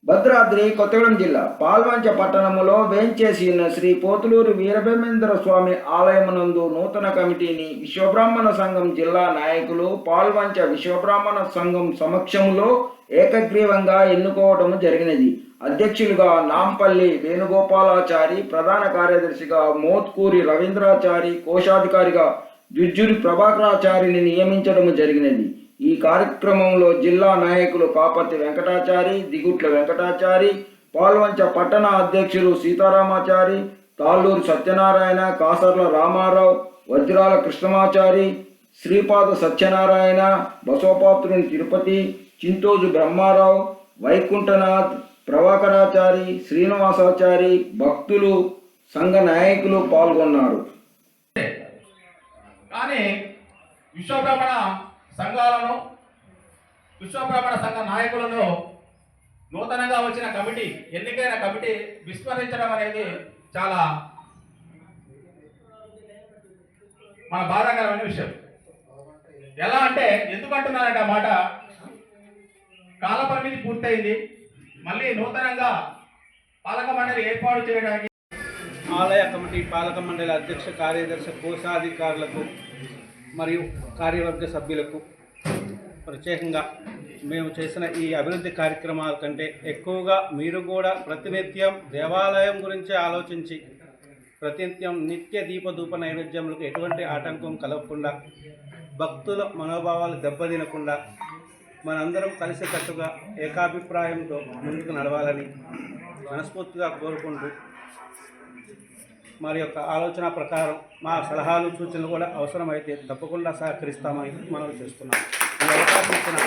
భద్రాద్రి కొత్తగూడెం జిల్లా పాల్వంచ పట్టణములో వేంచేసి ఉన్న శ్రీ పోతులూరు వీరబ్రహ్మేంద్ర స్వామి ఆలయమునందు నూతన కమిటీని విశ్వబ్రాహ్మణ సంఘం జిల్లా నాయకులు పాల్వంచ విశ్వబ్రాహ్మణ సంఘం సమక్షంలో ఏకగ్రీవంగా ఎన్నుకోవడం జరిగినది. అధ్యక్షులుగా నాంపల్లి వేణుగోపాలాచారి, ప్రధాన కార్యదర్శిగా మోత్కూరి రవీంద్రాచారి, కోశాధికారిగా జుజ్జురి ప్రభాకరాచారిని నియమించడం జరిగినది. ఈ కార్యక్రమంలో జిల్లా నాయకులు కాపర్తి వెంకటాచారి, దిగుట్ల వెంకటాచారి, పాల్వంచ పట్టణ అధ్యక్షులు సీతారామాచారి, తాళ్ళూరు సత్యనారాయణ, కాసర్ల రామారావు, వజ్రాల కృష్ణమాచారి, శ్రీపాద సత్యనారాయణ, బసవపాత్రుని తిరుపతి, చింతోజు బ్రహ్మారావు, వైకుంఠనాథ్, ప్రభాకరాచారి, శ్రీనివాసాచారి, భక్తులు, సంఘ నాయకులు పాల్గొన్నారు. కానీ విశ్వబ్రాహ్మణ సంఘాలను, విశ్వబ్రాహ్మణ సంఘ నాయకులను నూతనంగా వచ్చిన కమిటీ, ఎన్నికైన కమిటీ విస్మరించడం అనేది చాలా మన బాధాకరమైన విషయం. ఎలా అంటే, ఎందుకంటున్నానంటే ఆ మాట, కాల పరిమితి పూర్తయింది. మళ్ళీ నూతనంగా పాలక మండలి ఏర్పాటు చేయడానికి ఆలయ కమిటీ, పాలక మండలి అధ్యక్ష, కార్యదర్శి, కోశాధికారులకు మరియు కార్యవర్గ సభ్యులకు ప్రత్యేకంగా మేము చేసిన ఈ అభివృద్ధి కార్యక్రమాల కంటే ఎక్కువగా మీరు కూడా ప్రతినిత్యం దేవాలయం గురించి ఆలోచించి ప్రతినిత్యం నిత్య దీపధూప నైవేద్యములకు ఎటువంటి ఆటంకం కలగకుండా, భక్తుల మనోభావాలు దెబ్బతినకుండా మనందరం కలిసికట్టుగా ఏకాభిప్రాయంతో ముందుకు నడవాలని మనస్ఫూర్తిగా కోరుకుంటూ, మరి యొక్క ఆలోచన ప్రకారం మా సలహాలు సూచనలు కూడా అవసరమైతే తప్పకుండా సహకరిస్తామని మనం చేస్తున్నాం. ఈ అవకాశం ఇచ్చిన